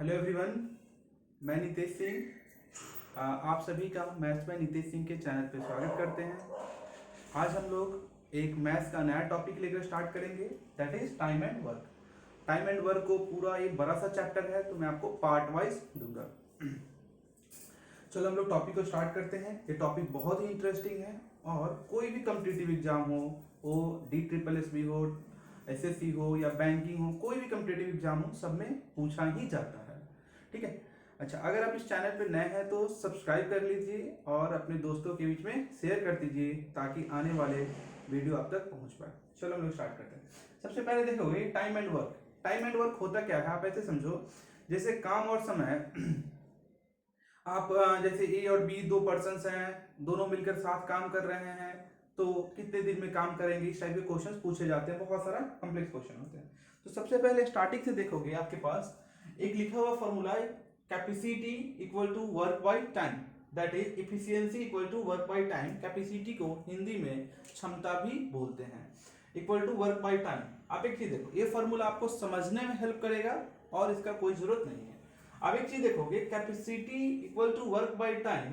Hello everyone, मैं नितेश सिंह। आप सभी का मैथ्स बाय नितेश सिंह के चैनल पे स्वागत करते हैं। आज हम लोग एक मैथ्स का नया टॉपिक लेकर स्टार्ट करेंगे, that is time and work. Time and work को पूरा एक बड़ा सा चैप्टर है, तो मैं आपको पार्ट वाइज दूंगा। चलो हम लोग टॉपिक को स्टार्ट करते हैं। ये टॉपिक बहुत ही इंटरेस्टिंग है और कोई भी कॉम्पिटिटिव एग्जाम हो, वो DSSS हो, SSC हो या बैंकिंग हो, कोई भी कॉम्पिटिटिव एग्जाम हो, सब में पूछा ही जाता है। ठीक है। अच्छा, अगर आप इस चैनल पर नए हैं तो सब्सक्राइब कर लीजिए और अपने दोस्तों के बीच में शेयर कर दीजिए ताकि आने वाले वीडियो आप तक पहुंच पाए। चलो हम लोग स्टार्ट करते हैं। सबसे पहले देखोगे time and work. Time and work होता क्या है, आप ऐसे समझो जैसे काम और समय। आप जैसे ए और बी दो पर्सन्स हैं, दोनों मिलकर साथ काम कर रहे हैं, तो कितने दिन में काम करेंगे, इस टाइप के क्वेश्चंस पूछे जाते हैं। बहुत सारा कॉम्प्लेक्स क्वेश्चन होते हैं। तो सबसे पहले स्टार्टिंग से देखोगे, आपके पास एक लिखा हुआ फॉर्मूला है, capacity equal to work by time, that is efficiency equal to work by time. Capacity को हिंदी में क्षमता भी बोलते हैं, equal to work by time. आप एक चीज देखो, ये फॉर्मूला आपको समझने में हेल्प करेगा और इसका कोई जरूरत नहीं है। अब एक चीज देखोगे, capacity equal to work by time,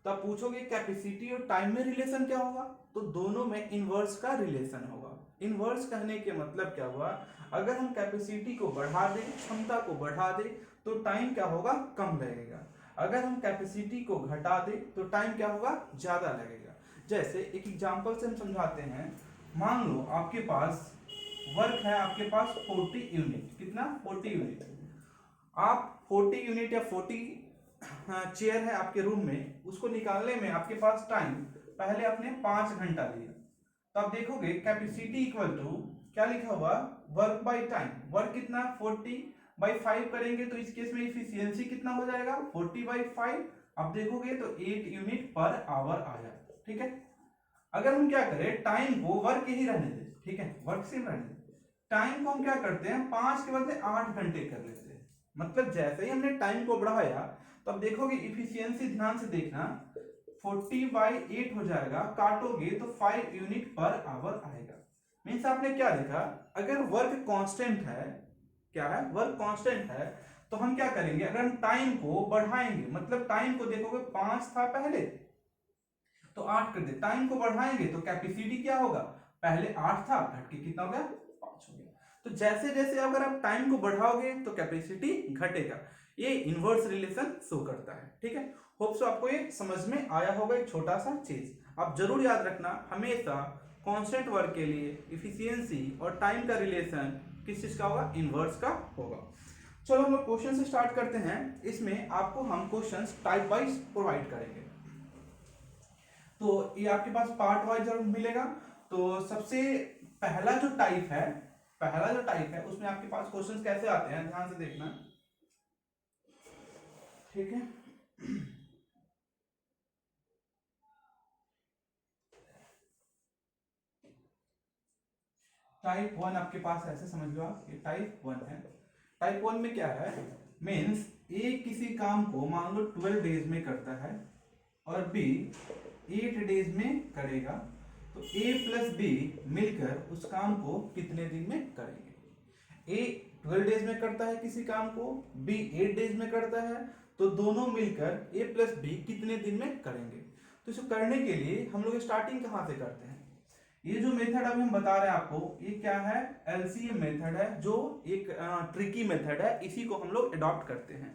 तो आप पूछोगे कैपेसिटी और टाइम में रिलेशन क्या होगा, तो दोनों में इनवर्स का रिलेशन होगा। इनवर्स कहने के मतलब क्या हुआ, अगर हम कैपेसिटी को बढ़ा दें, क्षमता को बढ़ा दें, तो टाइम क्या होगा, कम लगेगा। अगर हम कैपेसिटी को घटा दें तो टाइम क्या होगा, ज्यादा लगेगा। जैसे एक एग्जांपल से हम समझाते हैं। मान लो आपके पास वर्क है, आपके पास 40 यूनिट, कितना 40 यूनिट। आप 40 यूनिट या 40 चेयर है आपके रूम में, उसको निकालने में आपके पास टाइम पहले आपने 5 घंटा लिया। तो आप देखोगे कैपेसिटी इक्वल टू क्या लिखा हुआ, वर्क बाय टाइम। वर्क कितना, 40/5 करेंगे तो इस केस में इफिशियंसी कितना हो जाएगा, 40/5। आप देखोगे तो 8 यूनिट पर आवर आया। ठीक है। अगर हम क्या करें, टाइम को वर्क ही रहने दें, ठीक है, वर्क सेम रहने दें, टाइम को हम क्या करते हैं, 5 के बदले 8 घंटे कर लेते हैं। मतलब जैसे ही हमने टाइम को बढ़ाया, तो अब देखोगे इफिशियंसी, ध्यान से देखना, 40/8 हो जाएगा, काटोगे तो 5 यूनिट पर आवर आएगा। मीन्स आपने क्या देखा, अगर वर्क कांस्टेंट है, क्या है, वर्क कांस्टेंट है, तो हम क्या करेंगे, अगर हम टाइम को बढ़ाएंगे, मतलब टाइम को देखोगे 5 था पहले, तो 8 कर दे, टाइम को बढ़ाएंगे तो कैपेसिटी क्या होगा, पहले 8 था, घट के कितना हो गया, 5 हो गया। तो जैसे जैसे अगर आप टाइम को बढ़ाओगे तो कैपेसिटी घटेगा। ये इनवर्स रिलेशन शो करता है। ठीक है। होप सो आपको ये समझ में आया होगा, एक छोटा सा चीज आप जरूर याद रखना, हमेशा कांस्टेंट वर्क के लिए इफिशियंसी और टाइम का रिलेशन किस चीज का होगा, इनवर्स का होगा। चलो हम लोग क्वेश्चन से स्टार्ट करते हैं। इसमें आपको हम क्वेश्चंस टाइप वाइज प्रोवाइड करेंगे, तो ये आपके पास पार्ट वाइज जरूर मिलेगा। तो सबसे पहला जो टाइप है, उसमें आपके पास क्वेश्चंस कैसे आते हैं, ध्यान से देखना। ठीक है। टाइप 1 आपके पास ऐसे समझ लो आप, ये टाइप 1 है। टाइप 1 में क्या है, मीन्स ए किसी काम को मान लो 12 डेज में करता है और बी 8 डेज में करेगा, तो ए प्लस बी मिलकर उस काम को कितने दिन में करेंगे। ए 12 डेज में करता है किसी काम को, बी 8 डेज में करता है, तो दोनों मिलकर ए प्लस बी कितने दिन में करेंगे। तो इसको करने के लिए हम लोग स्टार्टिंग कहां से करते हैं, ये जो मेथड अभी हम बता रहे हैं आपको, ये क्या है, एलसीएम मेथड है, जो एक ट्रिकी मेथड है, इसी को हम लोग अडॉप्ट करते हैं।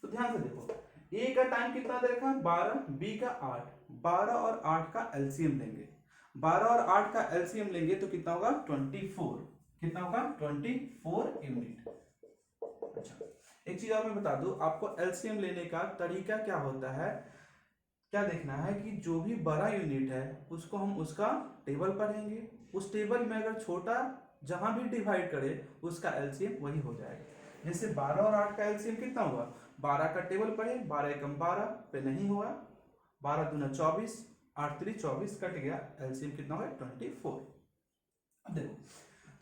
तो ध्यान से देखो, ए का टाइम कितना दे रखा है, 12, बी का 8, 12 और 8 का एलसीएम लेंगे, 12 और 8 का एलसीएम लेंगे तो कितना होगा, 24। कितना होगा, 24 यूनिट। अच्छा, एक चीज और मैं बता दूं आपको, एलसीएम लेने का तरीका क्या होता है, क्या देखना है कि जो भी बड़ा यूनिट है उसको हम उसका टेबल पढ़ेंगे, उस टेबल में अगर छोटा जहां भी डिवाइड करे उसका एलसीएम वही हो जाएगा। जैसे 12 और 8 का एलसीएम कितना हुआ, 12 का टेबल पढ़े, 12 एकम 12 पे नहीं हुआ, 12 दूना 24, 8 3 24, कट गया, एलसीएम कितना हुआ, 24। अब देखो,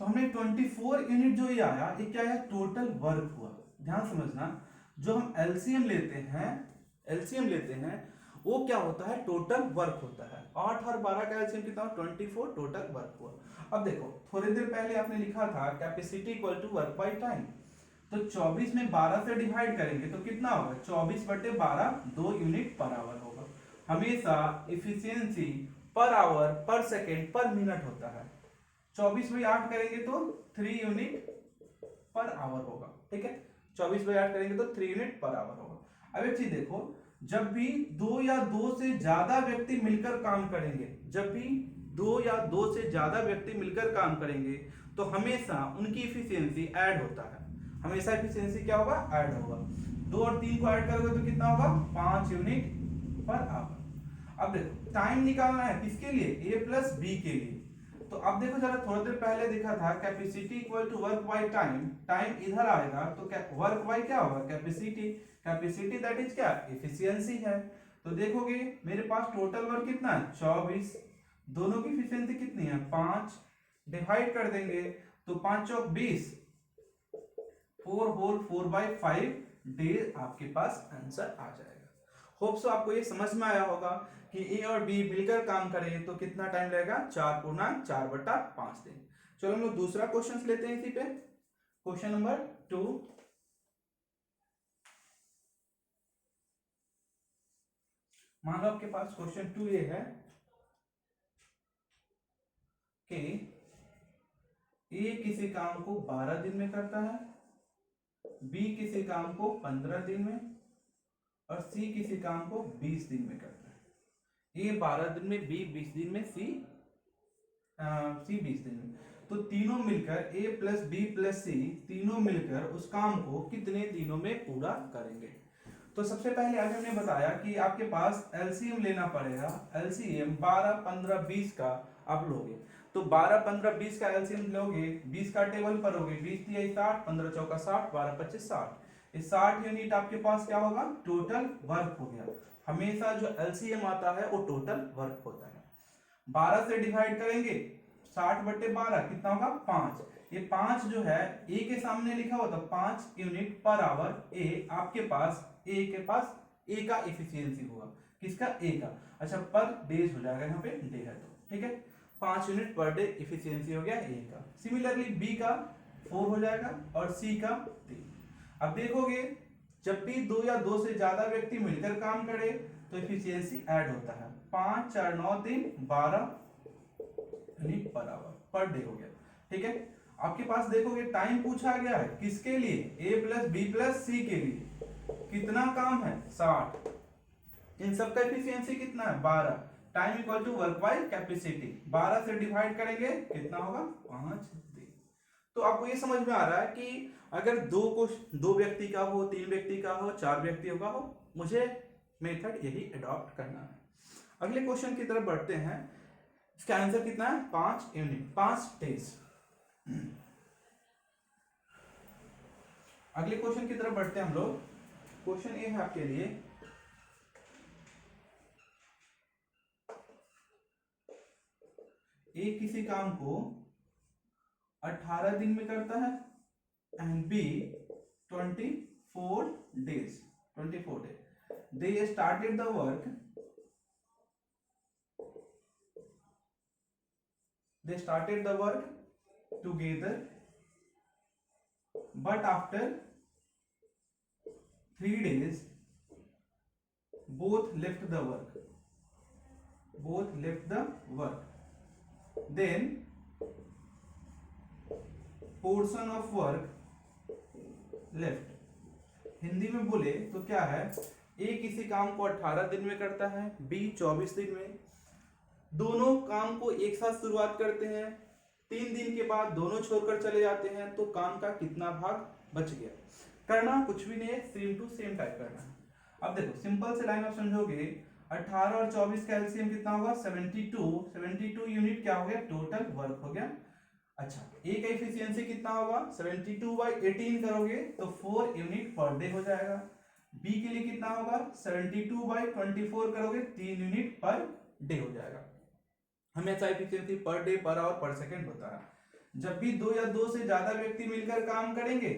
तो हमने 24 यूनिट जो ये आया, ये क्या है, टोटल वर्क हुआ। ध्यान समझना, जो हम एलसीएम लेते हैं वो क्या होता है, टोटल वर्क होता है। 8 और 12 का एलसीएम कितना, 24, टोटल वर्क हुआ। अब देखो, थोड़ी देर पहले आपने लिखा था capacity equal to work by time, तो 24 में 12 से डिवाइड करेंगे तो कितना होगा, 24/12, 2 यूनिट पर आवर होगा। हमेशा इफिशियंसी पर आवर, पर सेकेंड, पर मिनट होता है। 24/8 करेंगे तो 3 यूनिट पर आवर होगा, ठीक है। 24/8 करेंगे तो 3 यूनिट पर आवर होगा। अब एक चीज देखो, जब भी दो या दो से ज्यादा व्यक्ति मिलकर काम करेंगे, जब भी दो या दो से ज्यादा व्यक्ति मिलकर काम करेंगे तो हमेशा उनकी इफिशियंसी ऐड होता है। हमेशा इफिशियंसी क्या होगा, ऐड होगा। 2 और 3 को ऐड करोगे तो कितना होगा, 5 यूनिट पर आवर। अब देखो टाइम निकालना है किसके लिए, ए प्लस बी के लिए। तो अब देखो जरा, थोड़ा देर पहले देखा था capacity equal to work by time, time इधर आएगा तो क्या वर्क बाय क्या होगा, कैपेसिटी। कैपेसिटी दैट इज क्या, एफिशिएंसी है। तो देखोगे मेरे पास टोटल वर्क कितना है, 24, दोनों की एफिशिएंसी कितनी है, 5, डिवाइड कर देंगे तो 5 चौक 20, 4 होल 4/5 डेज आपके पास आंसर आ जाएगा। होप सो आपको ये समझ में आया होगा कि ए और बी मिलकर काम करें तो कितना टाइम लगेगा, 4/4/5 दिन। चलो हम लोग दूसरा क्वेश्चन लेते हैं इसी पे, क्वेश्चन नंबर 2। मान लो आपके पास क्वेश्चन 2 ये है कि ए किसी काम को 12 दिन में करता है, बी किसी काम को 15 दिन में और सी किसी काम को 20 दिन में करता है। ए 12 दिन में, बी 20 दिन में, सी 20 दिन में। तो तीनों मिलकर ए प्लस बी प्लस सी तीनों मिलकर उस काम को कितने दिनों में पूरा करेंगे। तो सबसे पहले अभी हमने बताया कि आपके पास एलसीएम लेना पड़ेगा। एलसीएम 12, 15, 20 का आप लोगे तो 12, 15, 20 का एलसीएम लोगे, 20 का टेबल पर होगे, 20 3 60, 15 चौका 60, 12 25 60। ये 60 यूनिट आपके पास क्या होगा, टोटल वर्क हो गया। हमेशा जो एलसीएम आता है वो टोटल वर्क होता है। 12 से डिवाइड करेंगे, 60/12 कितना होगा, 5। ये 5 जो है ए के सामने लिखा हुआ था, 5 यूनिट पर आवर। ए आपके पास, ए के पास ए का एफिशिएंसी होगा, किसका, ए का। अच्छा पर डेज हो जाएगा, यहाँ पे डे है तो ठीक है, 5 यूनिट पर डे एफिशिएंसी हो गया ए का। सिमिलरली बी का 4 हो जाएगा और सी का 3। अब देखोगे जब भी 2 या 2 से ज्यादा व्यक्ति मिलकर काम करे तो एफिशिएंसी ऐड होता है। 5 4 9 3 12 unit per hour, per day हो गया, ठीक है। आपके पास देखोगे टाइम पूछा गया है किसके लिए, ए प्लस बी प्लस सी के लिए। कितना काम है, 60। इन सब का एफिशिएंसी कितना है, 12। Time equal to work by capacity, 12 से डिवाइड करेंगे कितना होगा, 5 दिन। तो आपको ये समझ में आ रहा है कि अगर दो व्यक्ति का हो, 3 व्यक्ति का हो, 4 व्यक्तियों का हो, मुझे मेथड यही अडॉप्ट करना है। अगले क्वेश्चन की तरफ बढ़ते हैं। इसका आंसर कितना है, 5 यूनिट, 5 डेज। अगले क्वेश्चन की तरफ बढ़ते हैं हम लोग। क्वेश्चन ये है आपके लिए, ए किसी काम को 18 दिन में करता है and B 24 days, 24 days. They started the work, they started the work together but after 3 days both left the work, then portion of work left। Hindi में बोले तो क्या है, ए किसी काम को 18 दिन में करता है, बी 24 दिन में। दोनों काम को एक साथ शुरुआत करते हैं, 3 दिन के बाद दोनों छोड़कर चले जाते हैं, तो काम का कितना भाग बच गया। करना कुछ भी नहीं है, सेम टू सेम टाइप करना है। अब देखो सिंपल से लाइन ऑफ समझोगे, 18 और 24 का एलसीएम कितना होगा, 72 यूनिट क्या हो गया, टोटल वर्क हो गया। अच्छा ए का एफिशिएंसी कितना होगा, 72/18 करोगे तो 4 यूनिट पर डे हो जाएगा। बी के लिए कितना होगा, 72/24 करोगे 3 यूनिट पर डे हो जाएगा। हमेशा efficiency per day, per hour, पर सेकंड होता है। जब भी 2 या 2 से ज्यादा व्यक्ति मिलकर काम करेंगे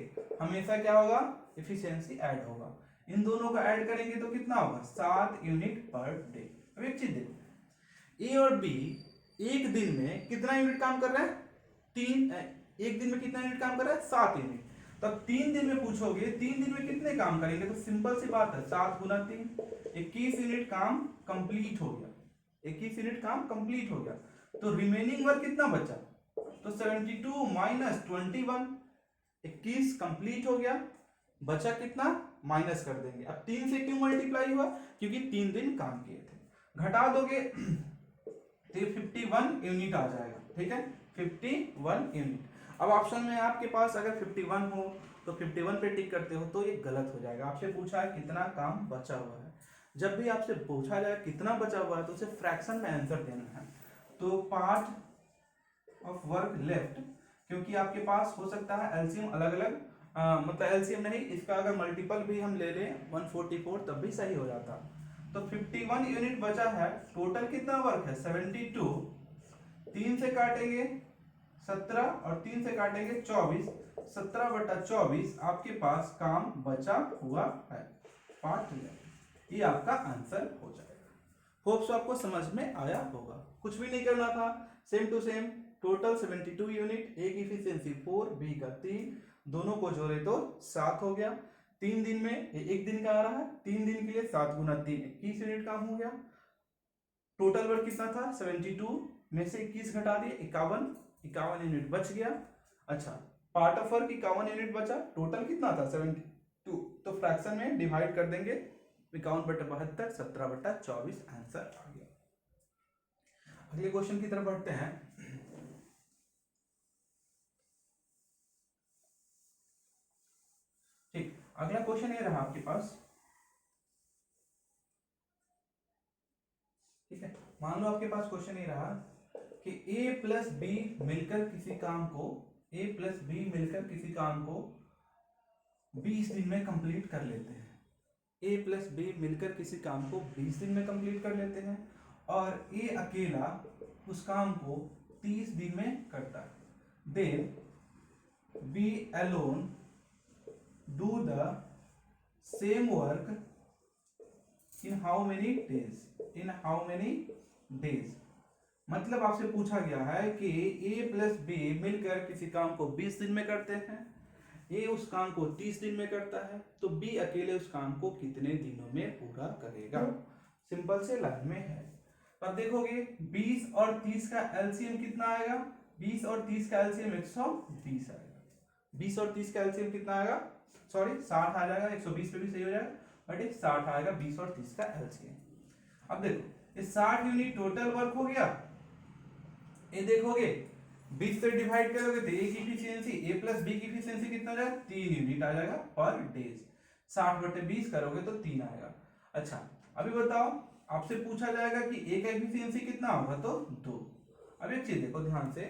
हमेशा क्या होगा, एफिशिएंसी ऐड होगा। इन दोनों को ऐड करेंगे तो कितना होगा, 7 यूनिट पर डे। अब एक चीज देखो, ए और बी एक दिन में कितना यूनिट काम कर रहे हैं, एक दिन में कितना यूनिट काम कर रहा है, 7 यूनिट। तो अब 3 दिन में पूछोगे 3 दिन में कितने काम करेंगे, तो सिंपल सी बात है 7 गुना 3, 21 यूनिट काम कंप्लीट हो गया, 21 यूनिट काम कंप्लीट हो गया। तो रिमेनिंग वर्क कितना बचा, तो 72 माइनस 21, 21 कंप्लीट हो गया, बचा कितना माइनस कर देंगे। अब 3 से क्यों मल्टीप्लाई हुआ, क्योंकि 3 दिन काम किए थे, घटा दोगे तो ये 51 यूनिट आ जाएगा, ठीक है 51 यूनिट। अब ऑप्शन में आपके पास अगर 51 हो तो 51 पे टिक करते हो तो ये गलत हो जाएगा। आपसे पूछा है कितना काम बचा हुआ है, जब भी आपसे पूछा जाए कितना बचा हुआ है तो उसे फ्रैक्शन में आंसर देना है। तो पार्ट ऑफ वर्क लेफ्ट, क्योंकि आपके पास हो सकता है एलसीएम अलग अलग मतलब एलसीएम नहीं, इसका अगर मल्टीपल भी हम ले लें 144 तब भी सही हो जाता। तो 51 यूनिट बचा है, टोटल कितना वर्क है 72, 3 से काटेंगे 17 और 3 से काटेंगे 24, 17/24 आपके पास काम बचा हुआ है, पार्ट लेफ्ट। ये आपका आंसर हो जाएगा। होप्स आपको समझ में आया होगा, कुछ भी नहीं करना था, same to same total 72 unit, a की इफिशियंसी 4, बी का 3, दोनों को जोड़े तो 7 हो गया। 3 दिन में एक दिन का आ रहा है, 3 दिन के लिए 7 गुना 3 21 यूनिट काम हो गया। टोटल वर्क कितना था 72 में से 21 घटा दिए 51 यूनिट बच गया। अच्छा पार्ट ऑफ वर्क 51 यूनिट बचा, टोटल कितना था 72, तो फ्रैक्शन में डिवाइड कर देंगे 51/72, 17/24 आंसर आ गया। अगले क्वेश्चन की तरफ बढ़ते हैं। ठीक, अगला क्वेश्चन ये रहा आपके पास, ठीक है, मान लो आपके पास क्वेश्चन ये रहा कि a प्लस बी मिलकर किसी काम को, a प्लस बी मिलकर किसी काम को 20 दिन में कंप्लीट कर लेते हैं। a प्लस बी मिलकर किसी काम को 20 दिन में कंप्लीट कर लेते हैं और a अकेला उस काम को 30 दिन में करता है। Then b alone do the same work in how many days, in how many days। मतलब आपसे पूछा गया है कि a प्लस बी मिलकर किसी काम को 20 दिन में करते हैं, a उस काम को 30 दिन में करता है, तो b अकेले उस काम को कितने दिनों में पूरा करेगा। सिंपल से लाइन में है। अब देखोगे 20 और 30 का एलसीएम कितना आएगा, 20 और 30 का एलसीएम 120 आएगा। 20 और 30 का एलसीएम कितना आएगा, सॉरी 60 आ जाएगा, 120 पे भी सही हो जाएगा, बट ये 60 आएगा 20 और 30 का एलसीएम। अब देखो ये 60 यूनिट टोटल वर्क हो गया, ये देखोगे 20 से डिवाइड करोगे तो ए की इफिशियंसी, ए प्लस बी की इफिशियंसी कितना आ जाएगा 3 यूनिट आ जाएगा पर डेज। 60/20 करोगे तो 3 आएगा। अच्छा अभी बताओ, आपसे पूछा जाएगा कि ए का इफिशियंसी कितना होगा, तो 2। अब एक चीज देखो ध्यान से,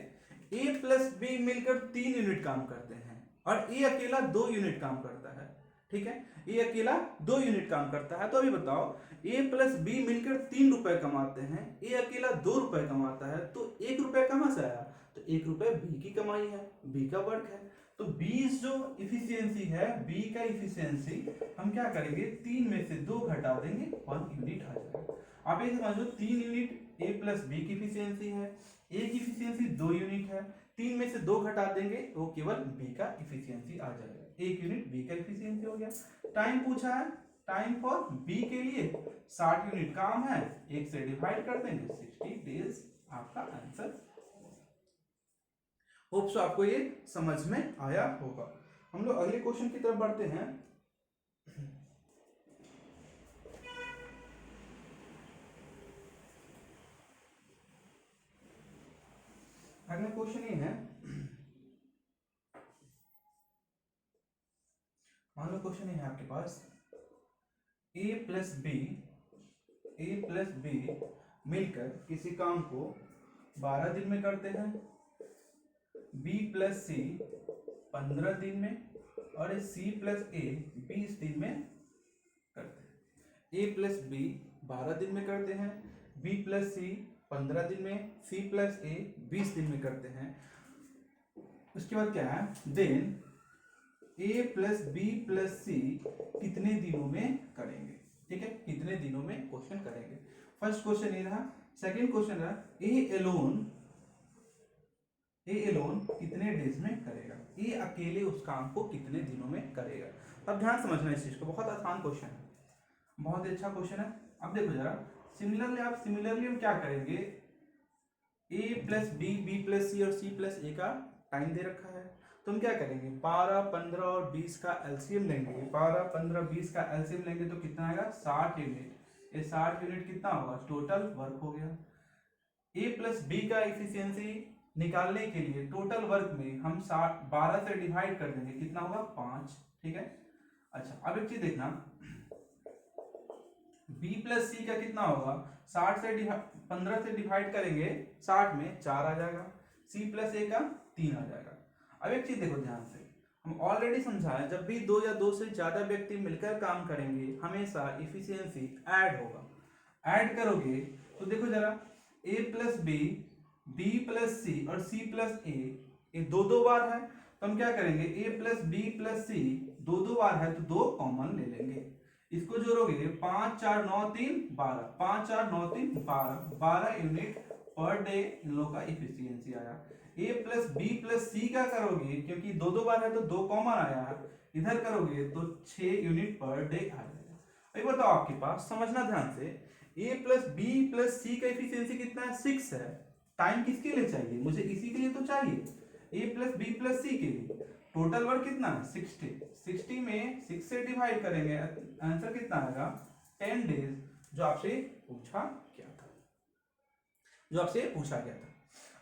ए प्लस बी मिलकर 3 यूनिट काम करते हैं और ए अकेला 2 यूनिट काम करता है, ठीक है, ए अकेला 2 यूनिट काम करता है। तो अभी बताओ ए प्लस बी मिलकर 3 रुपए कमाते हैं, ए अकेला 2 रुपए कमाता है, तो 1 रुपए कहां से आया, तो 1 रुपए बी की कमाई है, बी का वर्क है। तो 20 जो इफिशियंसी है बी का इफिशियंसी, हम क्या करेंगे 3 में से 2 घटा देंगे 1 यूनिट आ जाएगा। आप ये समझ लो 3 यूनिट ए प्लस बी की इफिशियंसी है, ए की इफिशियंसी 2 यूनिट है, 3 में से 2 घटा देंगे वो केवल बी का इफिशियंसी आ जाएगा, 1 यूनिट बी का इफिशियंसी हो गया। टाइम पूछा है, टाइम फॉर बी के लिए 60 यूनिट काम है, 1 से डिवाइड कर देंगे 60 डेज आपका आंसर। होप सो आपको ये समझ में आया होगा। हम लोग अगले क्वेश्चन की तरफ बढ़ते हैं। अगला क्वेश्चन ये है, मान लो क्वेश्चन ये है आपके पास ए प्लस बी मिलकर किसी काम को 12 दिन में करते हैं, बी प्लस सी 15 दिन में और सी प्लस ए 20 दिन में करते हैं। ए प्लस बी 12 दिन में करते हैं, बी प्लस सी 15 दिन में, सी प्लस ए 20 दिन में करते हैं। उसके बाद क्या है, देन ए प्लस बी प्लस सी कितने दिनों में करेंगे, ठीक है, कितने दिनों में क्वेश्चन करेंगे। फर्स्ट क्वेश्चन ये रहा। सेकंड क्वेश्चन रहा ए एलोन ए एलोन कितने डेज में करेगा, ए अकेले उस काम को कितने दिनों में करेगा। अब ध्यान समझना इस चीज को, बहुत आसान क्वेश्चन है, बहुत ही अच्छा क्वेश्चन है। अब देखो जरा, सिमिलरली हम क्या करेंगे, ए प्लस बी प्लस सी और सी प्लस ए का टाइम दे रखा है, तो हम क्या करेंगे 12, 15 और 20 का एलसीएम लेंगे। 12, 15, 20 का एलसीएम लेंगे तो कितना आएगा 60 यूनिट। ये 60 यूनिट कितना होगा, टोटल वर्क हो गया। ए प्लस बी का इफिशियंसी निकालने के लिए टोटल वर्क में हम 12 से डिवाइड कर देंगे, कितना होगा 5। ठीक है। अच्छा अब एक चीज देखना, b प्लस सी का कितना होगा, 60 से 15 से डिवाइड करेंगे 60 में 4 आ जाएगा, c प्लस ए का 3 आ जाएगा। अब एक चीज देखो ध्यान से, हम ऑलरेडी समझाया जब भी दो या दो से ज्यादा व्यक्ति मिलकर काम करेंगे हमेशा इफिशियंसी ऐड होगा। ऐड करोगे तो देखो जरा, a plus b, b plus c और c प्लस ए, ये दो दो बार है, तो हम क्या करेंगे a प्लस बी प्लस सी दो दो बार है तो दो कॉमन ले लेंगे। इसको जोड़ोगे 5, 4, 9, 3, 12, 5, 4, 9, 3, 12, 12 यूनिट पर डे इन लोगों का इफिशियंसी आया। ए प्लस बी प्लस सी का करोगे, क्योंकि दो दो बार है तो दो कॉमन आया, इधर करोगे तो 6 यूनिट पर डे आ जाएगा। अभी बताओ आपके पास, समझना ध्यान से, ए प्लस बी प्लस सी का इफिशियंसी कितना है 6 है। टाइम किसके लिए चाहिए, मुझे इसी के लिए तो चाहिए, ए प्लस बी प्लस सी के लिए। टोटल वर्क कितना है 60, 60 में 6 से डिवाइड करेंगे, आंसर कितना आएगा 10 डेज, जो आपसे पूछा गया था, जो आपसे पूछा गया था।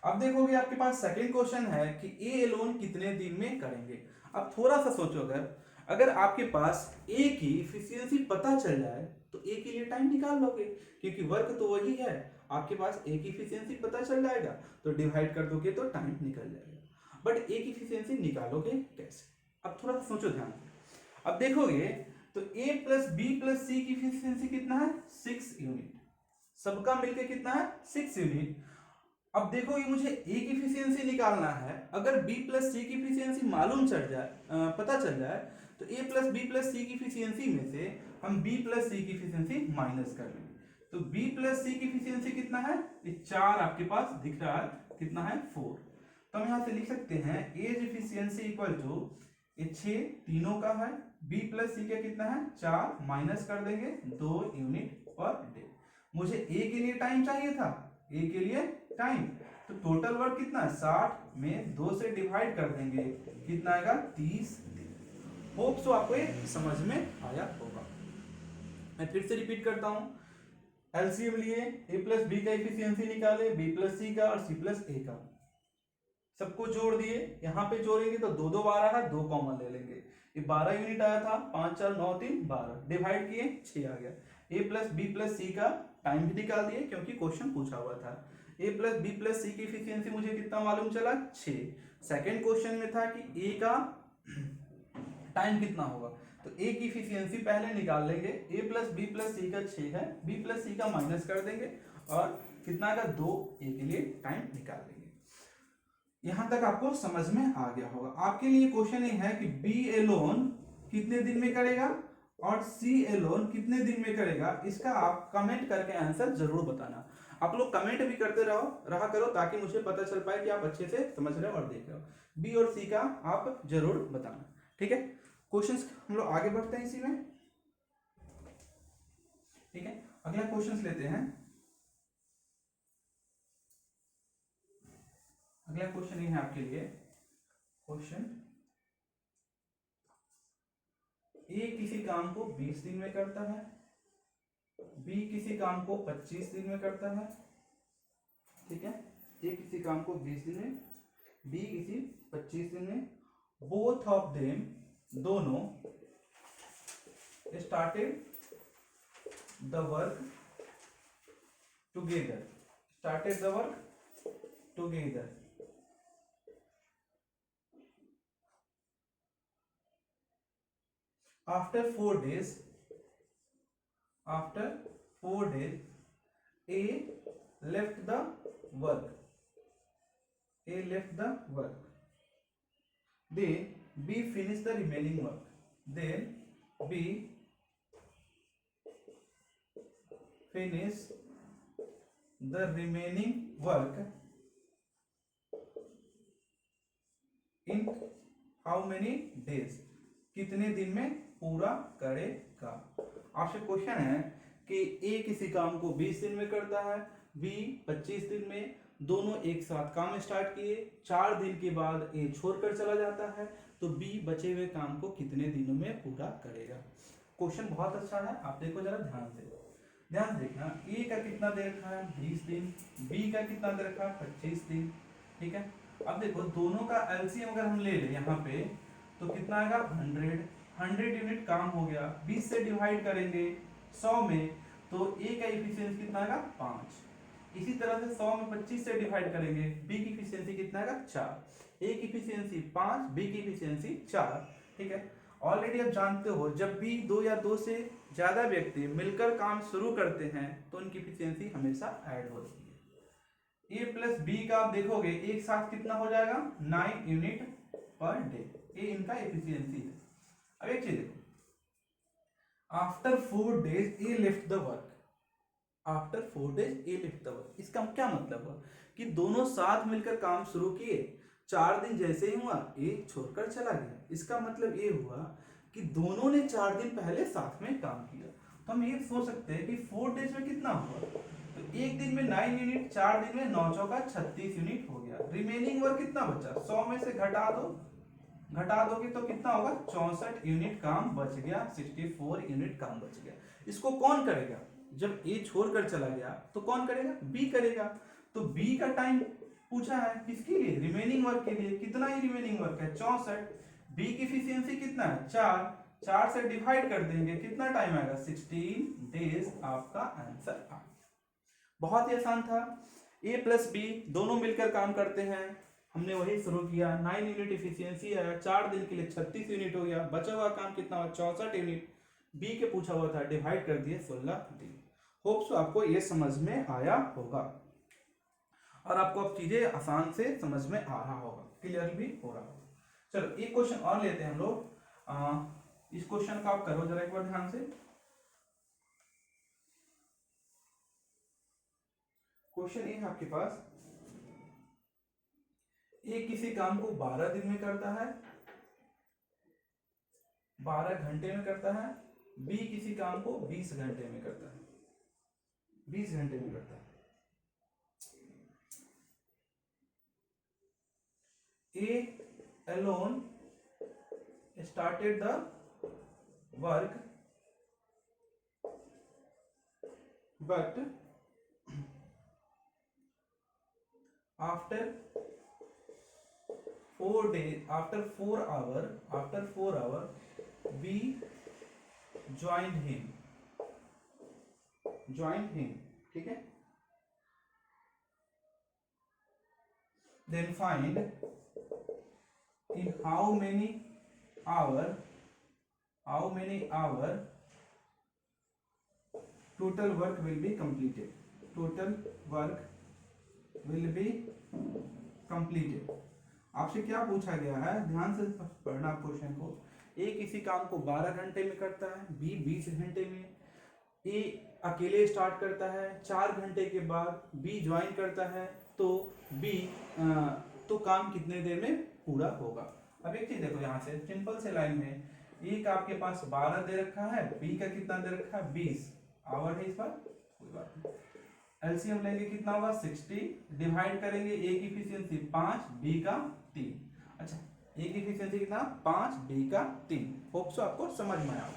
अब देखोगे आपके पास सेकंड क्वेश्चन है कि ए एलोन कितने दिन में करेंगे। अब थोड़ा सा सोचो, अगर आपके पास ए की इफिशियंसी पता चल जाए तो ए के लिए टाइम निकाल लोगे, क्योंकि वर्क तो वही है, आपके पास ए की इफिशियंसी पता चल जाएगा तो डिवाइड कर दोगे तो टाइम निकल जाएगा। बट ए की इफिशियंसी निकालोगे कैसे, अब थोड़ा सा सोचो ध्यान से। अब देखोगे तो ए प्लस बी प्लस सी की इफिशियंसी कितना है 6 यूनिट, सबका मिलके कितना है 6 यूनिट। अब देखो ये मुझे ए की इफिशियंसी निकालना है, अगर बी प्लस सी की इफिशियंसी मालूम चल जाए, पता चल जाए, तो ए प्लस बी प्लस सी की इफिशियंसी में से हम बी प्लस सी की इफिशियंसी माइनस कर लेंगे, तो बी प्लस सी की इफिशियंसी कितना है, ये 4 आपके पास दिख रहा है, कितना है 4। तो हम यहाँ से लिख सकते हैं एज इफिशियंसी इक्वल टू, ये 6 तीनों का है, बी प्लस सी का कितना है 4, माइनस कर देंगे 2 यूनिट पर डे। मुझे ए के लिए टाइम चाहिए था, ए के लिए टाइम, तो टोटल वर्क कितना है 60 में 2 से डिवाइड कर देंगे, कितना आएगा 30 दिन। होप सो आपको ये समझ में आया होगा। मैं फिर से रिपीट करता हूं, एलसीएम लिए, ए प्लस बी का इफिशियंसी निकाले, बी प्लस सी का और सी प्लस ए का, सबको जोड़ दिए, यहाँ पे जोड़ेंगे तो दो दो बार आ रहा है, दो कॉमन ले लेंगे, ये 12 यूनिट आया था, 5, 4, 9, 3, 12 डिवाइड किए 6 आ गया। ए प्लस बी प्लस सी का टाइम भी निकाल दिए क्योंकि क्वेश्चन पूछा हुआ था। ए प्लस बी प्लस सी की इफिशियंसी मुझे कितना मालूम चला 6। सेकेंड क्वेश्चन में था कि ए का टाइम कितना होगा, तो ए की इफिशियंसी पहले निकाल लेंगे, ए प्लस बी प्लस सी का 6 है, बी प्लस सी का माइनस कर देंगे और कितना का 2 ए के लिए टाइम निकाल लेंगे। यहां तक आपको समझ में आ गया होगा। आपके लिए क्वेश्चन ये है कि बी एलोन कितने दिन में करेगा और सी एलोन कितने दिन में करेगा, इसका आप कमेंट करके आंसर जरूर बताना। आप लोग कमेंट भी करते रहा करो ताकि मुझे पता चल पाए कि आप अच्छे से समझ रहे हो और देख रहे हो। बी और सी का आप जरूर बताना, ठीक है। क्वेश्चंस हम लोग आगे बढ़ते हैं इसी में, ठीक है। अगला क्वेश्चंस लेते हैं। अगला क्वेश्चन ये है आपके लिए, क्वेश्चन ए किसी काम को 20 दिन में करता है, बी किसी काम को 25 दिन में करता है, ठीक है। ए किसी काम को 20 दिन में, बी किसी 25 दिन में। बोथ ऑफ देम, दोनों, started the work together, started the work together. After 4 days, A left the work. A left the work. Then B finished the remaining work. Then B finished the remaining work in how many days, कितने दिन में पूरा करेगा। आपसे question है कि ए किसी काम को 20 दिन में करता है, बी 25 दिन में, दोनों एक साथ काम स्टार्ट किए, 4 दिन के बाद ए छोड़कर चला जाता है, तो बी बचे हुए काम को कितने दिनों में पूरा करेगा। क्वेश्चन बहुत अच्छा है, आप देखो जरा ध्यान से, ध्यान से देखना। ए का कितना दे रखा है 20 दिन, बी का कितना दे रखा है 25 दिन, ठीक है। अब देखो दोनों का एलसीएम अगर हम ले लें यहाँ पे तो कितना आएगा 100 यूनिट काम हो गया। 20 से डिवाइड करेंगे 100 में तो ए का इफिशियंसी कितना आएगा 5। इसी तरह से 100 में 25 से डिवाइड करेंगे, बी की इफिशियंसी कितना आएगा 4। ए की इफिशियंसी 5, बी की इफिशियंसी 4, ठीक है। ऑलरेडी आप जानते हो जब भी 2 या 2 से ज्यादा व्यक्ति मिलकर काम शुरू करते हैं तो उनकी इफिशियंसी हमेशा ऐड होती है। ए प्लस बी का आप देखोगे एक साथ कितना हो जाएगा 9 यूनिट पर डे, ये इनका एफिशिएंसी है। अब एक चीज देखो, after 4 days A lift the work, after 4 days A lift the work, इसका क्या मतलब हुआ कि दोनों साथ मिलकर काम शुरू किए, 4 दिन जैसे ही हुआ ए छोड़कर चला गया। इसका मतलब ये हुआ कि दोनों ने 4 दिन पहले साथ में काम किया। तो हम ये सोच सकते हैं कि 4 डेज में कितना हुआ, तो एक दिन में 9 यूनिट, 4 दिन में 9 चौका 36 यूनिट हो गया। रिमेनिंग वर्क कितना बचा, 100 में से घटा दोगे तो कितना होगा 64 यूनिट काम बच गया, 64 यूनिट काम बच गया। इसको कौन करेगा, जब ए छोड़कर चला गया तो कौन करेगा, बी करेगा। तो बी का टाइम पूछा है किसके लिए, रिमेनिंग वर्क के लिए। कितना ही रिमेनिंग वर्क है 64, बी की एफिशिएंसी कितना है 4 से डिवाइड कर देंगे कितना टाइम आएगा 16 डेज, आपका आंसर आ। बहुत ही आसान था। ए प्लस बी दोनों मिलकर काम करते हैं, हमने वही शुरू किया, 9 यूनिट इफिशियंसी आया, 4 दिन के लिए 36 यूनिट हो गया, बचा हुआ काम कितना हुआ 64 यूनिट। बी के पूछा हुआ था, डिवाइड कर दिए 16 दिन। होप सो आपको ये समझ में आया होगा और आपको अब चीजें आसान से समझ में आ रहा होगा, क्लियर भी हो रहा होगा। चलो एक क्वेश्चन और लेते हैं हम लोग। इस क्वेश्चन का आप करो जरा एक बार ध्यान से। क्वेश्चन ये है आपके पास, ए किसी काम को 12 दिन में करता है, 12 घंटे में करता है, बी किसी काम को 20 घंटे में करता है, 20 घंटे में करता है। ए alone started the work but after 4 days, after 4 hour we joined him, ठीक है। then find in how many hour total work will be completed, आपसे क्या पूछा गया है, ध्यान से पढ़ना क्वेश्चन को। ए किसी काम को 12 घंटे में करता है, बी 20 घंटे में। ए अकेले स्टार्ट करता है, 4 घंटे के बाद बी ज्वाइन करता है, तो बी तो काम कितने देर में पूरा होगा। अब एक चीज देखो यहाँ से सिंपल से लाइन में, ए का आपके पास 12 दे रखा है, बी का कितना दे रखा है 20 आवर है, इस बार कोई बात नहीं। एलसीएम लेंगे कितना होगा 60, डिवाइड करेंगे ए की एफिशिएंसी 5, बी का 3। अच्छा ए की एफिशिएंसी कितना 5, बी का 3। होप सो आपको समझ में आया।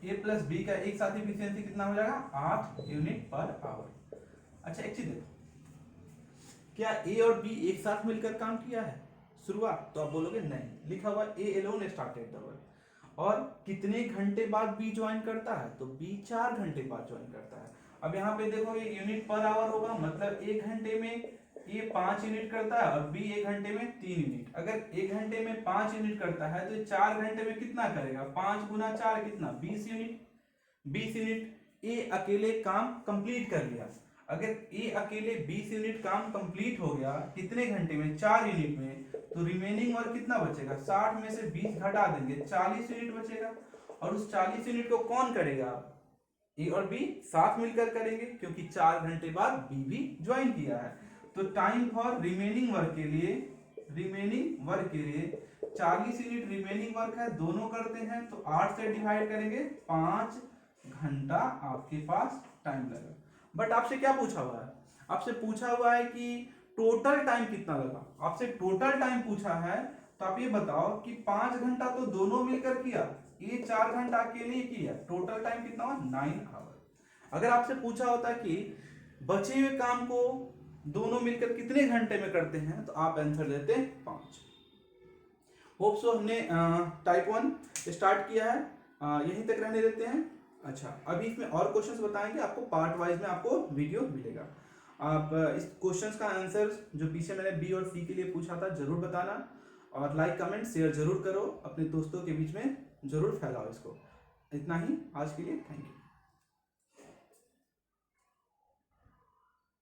ए प्लस बी का एक साथ एफिशिएंसी कितना हो जाएगा 8 यूनिट पर आवर। अच्छा एक चीज देखो, क्या ए और बी एक साथ मिलकर काम किया है शुरुआत, तो आप बोलोगे नहीं, लिखा हुआ ए एलोन स्टार्टेड द वर्क। और कितने घंटे बाद बी ज्वाइन करता है, तो बी 4 घंटे बाद ज्वाइन करता है। अब यहाँ पे देखो ये यूनिट पर आवर होगा, मतलब 1 घंटे में ये 5 यूनिट करता है और बी 1 घंटे में 3 यूनिट। अगर 1 घंटे में 5 यूनिट करता है तो 4 घंटे में कितना करेगा, 5 गुना 4 कितना 20 यूनिट। 20 यूनिट ए अकेले काम कंप्लीट कर लिया। अगर ए अकेले 20 यूनिट काम कंप्लीट हो गया कितने घंटे में 4 यूनिट में, तो रिमेनिंग वर्क कितना बचेगा 60 में से 20 घटा देंगे 40 यूनिट बचेगा। और उस 40 यूनिट को कौन करेगा, ए और बी साथ मिलकर करेंगे, क्योंकि 4 घंटे बाद बी भी ज्वाइन किया है। तो टाइम फॉर रिमेनिंग वर्क के लिए remaining work area, 40 unit remaining work है, दोनों करते हैं तो 8 से डिवाइड करेंगे, 5 घंटा आपके पास टाइम लगेगा। बट आपसे क्या पूछा हुआ है, आपसे पूछा हुआ है कि टोटल टाइम कितना लगा, आपसे टोटल टाइम पूछा है, तो आप ये बताओ कि 5 घंटा तो दोनों मिलकर किया, ये 4 घंटा अकेले किया, टोटल टाइम कितना हुआ 9 आवर। अगर आपसे पूछा होता कि बचे हुए काम को दोनों मिलकर कितने घंटे में करते हैं, तो आप आंसर देते 5। होप सो हमने टाइप 1 स्टार्ट किया है, यहीं तक रहने देते हैं। अच्छा, अभी इसमें और क्वेश्चंस बताएंगे आपको, पार्ट वाइज में आपको वीडियो मिलेगा। आप इस क्वेश्चंस का आंसर जो पीछे मैंने बी और सी के लिए पूछा था जरूर बताना, और लाइक कमेंट शेयर जरूर करो, अपने दोस्तों के बीच में जरूर फैलाओ इसको। इतना ही आज के लिए, थैंक यू।